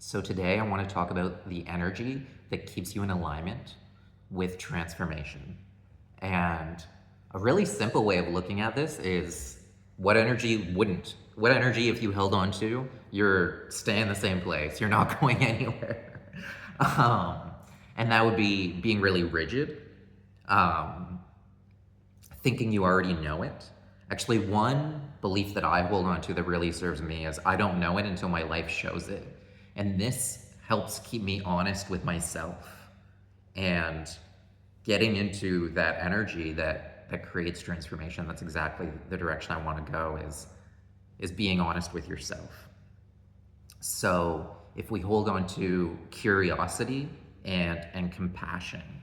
So today I want to talk about the energy that keeps you in alignment with transformation. And a really simple way of looking at this is what energy wouldn't? What energy, if you held on to, you're staying in the same place, you're not going anywhere. um, and that would be being really rigid, um, thinking you already know it. Actually, one belief that I hold on to that really serves me is I don't know it until my life shows it. And this helps keep me honest with myself and getting into that energy that creates transformation. That's exactly the direction I want to go is being honest with yourself. So if we hold on to curiosity and compassion,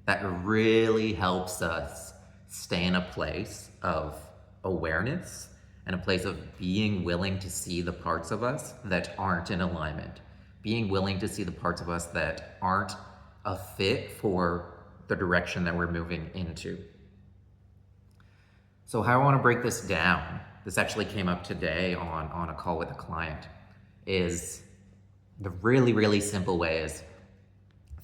that really helps us stay in a place of awareness and a place of being willing to see the parts of us that aren't in alignment, being willing to see the parts of us that aren't a fit for the direction that we're moving into. So how I want to break this down, this actually came up today on a call with a client, is the really, really simple way is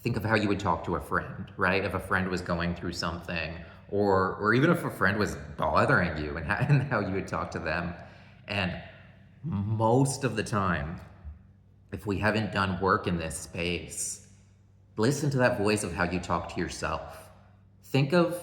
think of how you would talk to a friend, right? If a friend was going through something, or even if a friend was bothering you and how you would talk to them. And most of the time, if we haven't done work in this space, listen to that voice of how you talk to yourself. Think of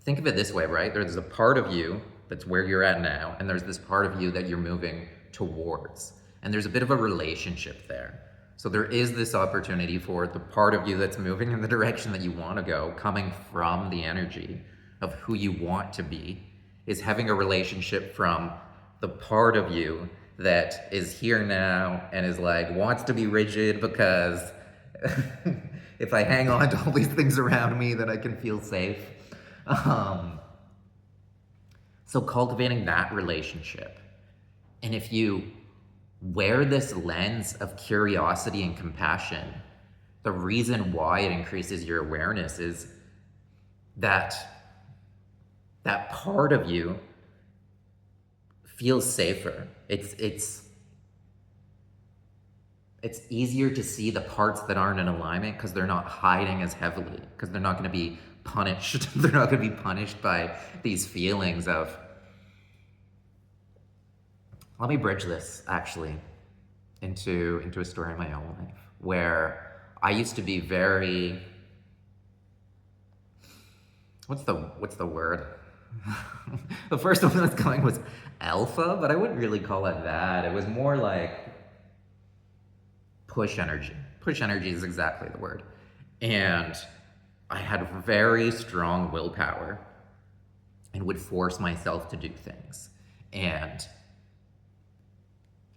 it this way, right? There's a part of you that's where you're at now, and there's this part of you that you're moving towards. And there's a bit of a relationship there. So there is this opportunity for the part of you that's moving in the direction that you want to go, coming from the energy of who you want to be, is having a relationship from the part of you that is here now and is like, wants to be rigid because if I hang on to all these things around me, then I can feel safe. So cultivating that relationship. And if you wear this lens of curiosity and compassion, the reason why it increases your awareness is that that part of you feels safer. It's easier to see the parts that aren't in alignment because they're not hiding as heavily, because they're not going to be punished. They're not going to be punished by these feelings of. Let me bridge this actually into a story in my own life where I used to be very, what's the word? The first one that's going was alpha, but I wouldn't really call it that. It was more like push energy. Push energy is exactly the word. And I had very strong willpower and would force myself to do things. And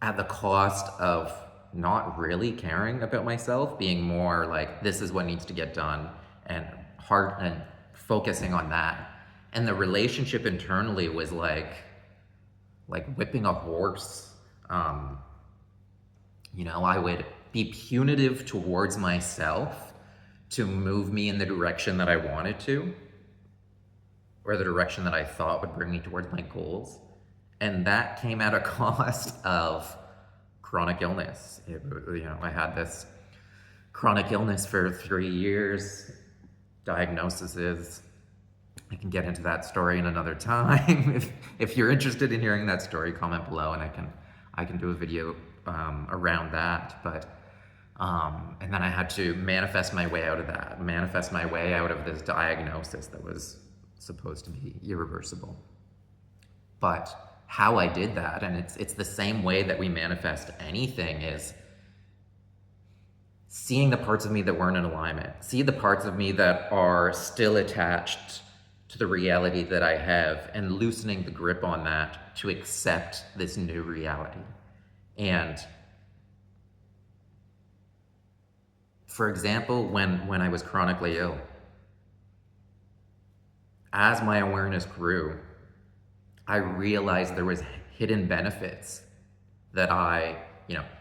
at the cost of not really caring about myself, being more like, this is what needs to get done, and hard and focusing on that. And the relationship internally was like whipping a horse. I would be punitive towards myself to move me in the direction that I wanted to, or the direction that I thought would bring me towards my goals. And that came at a cost of chronic illness. I had this chronic illness for 3 years. Diagnosis is, I can get into that story in another time. If you're interested in hearing that story, comment below and I can do a video around that. But and then I had to manifest my way out of that, manifest my way out of this diagnosis that was supposed to be irreversible. But how I did that, and it's the same way that we manifest anything, is seeing the parts of me that weren't in alignment, see the parts of me that are still attached to the reality that I have, and loosening the grip on that to accept this new reality. And for example, when I was chronically ill, as my awareness grew, I realized there was hidden benefits that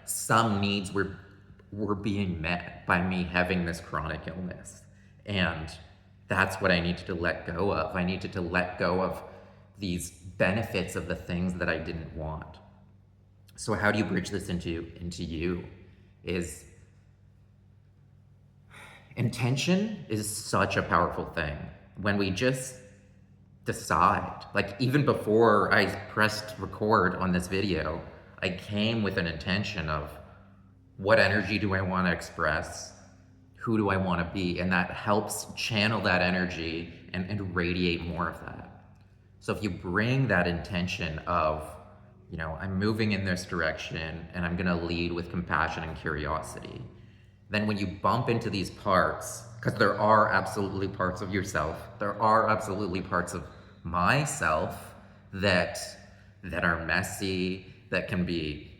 some needs were being met by me having this chronic illness. And that's what I needed to let go of. I needed to let go of these benefits of the things that I didn't want. So how do you bridge this into you? is intention is such a powerful thing. When we just decide, like even before I pressed record on this video, I came with an intention of what energy do I want to express? Who do I want to be? And that helps channel that energy and radiate more of that. So if you bring that intention of, I'm moving in this direction and I'm going to lead with compassion and curiosity, then when you bump into these parts, because there are absolutely parts of yourself, there are absolutely parts of myself that are messy, that can be,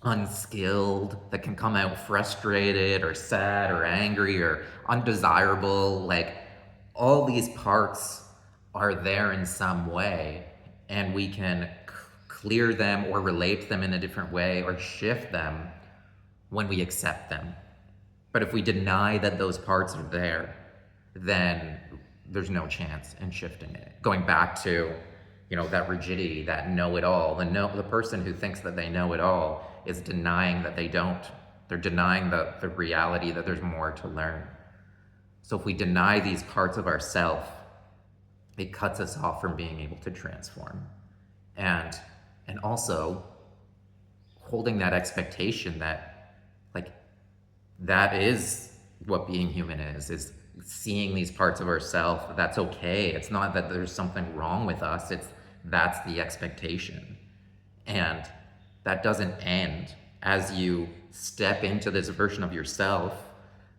unskilled, that can come out frustrated or sad or angry or undesirable. Like all these parts are there in some way, and we can clear them or relate them in a different way or shift them when we accept them. But if we deny that those parts are there, then there's no chance in shifting it. Going back to, that rigidity, that know-it-all. The person who thinks that they know it all is denying that they don't. They're denying the reality that there's more to learn. So if we deny these parts of ourself, it cuts us off from being able to transform. And also holding that expectation that, like, that is what being human is seeing these parts of ourselves. That's okay. It's not that there's something wrong with us. That's the expectation. And that doesn't end. As you step into this version of yourself,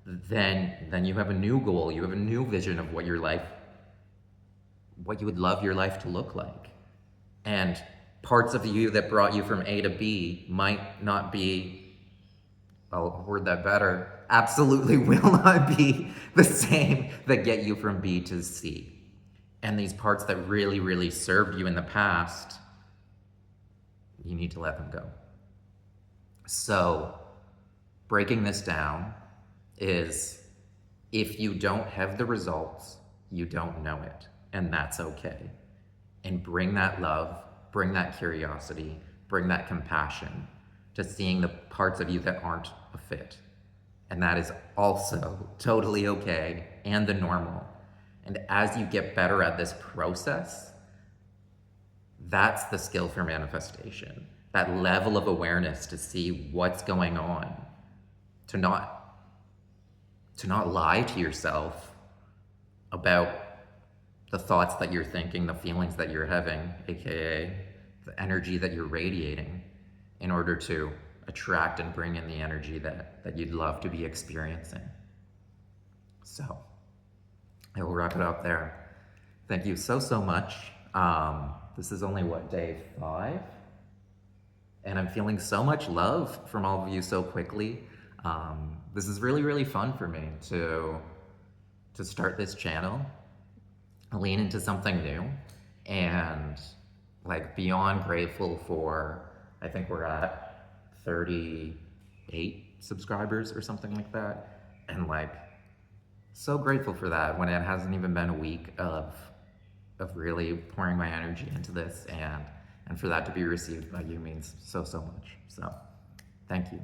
then you have a new goal. You have a new vision of what you would love your life to look like. And parts of you that brought you from A to B might not be, I'll word that better, absolutely will not be the same that get you from B to C. And these parts that really, really served you in the past, you need to let them go. So breaking this down is, if you don't have the results, you don't know it, and that's okay. And bring that love, bring that curiosity, bring that compassion to seeing the parts of you that aren't a fit. And that is also totally okay and the normal. And as you get better at this process, that's the skill for manifestation. That level of awareness to see what's going on, to not lie to yourself about the thoughts that you're thinking, the feelings that you're having, aka the energy that you're radiating, in order to attract and bring in the energy that you'd love to be experiencing. So I will wrap it up there. Thank you so much. This is only day 5? And I'm feeling so much love from all of you so quickly. This is really, really fun for me to start this channel, lean into something new, and beyond grateful for, I think we're at 38 subscribers or something like that. And so grateful for that when it hasn't even been a week of really pouring my energy into this, and for that to be received by you means so much. So thank you.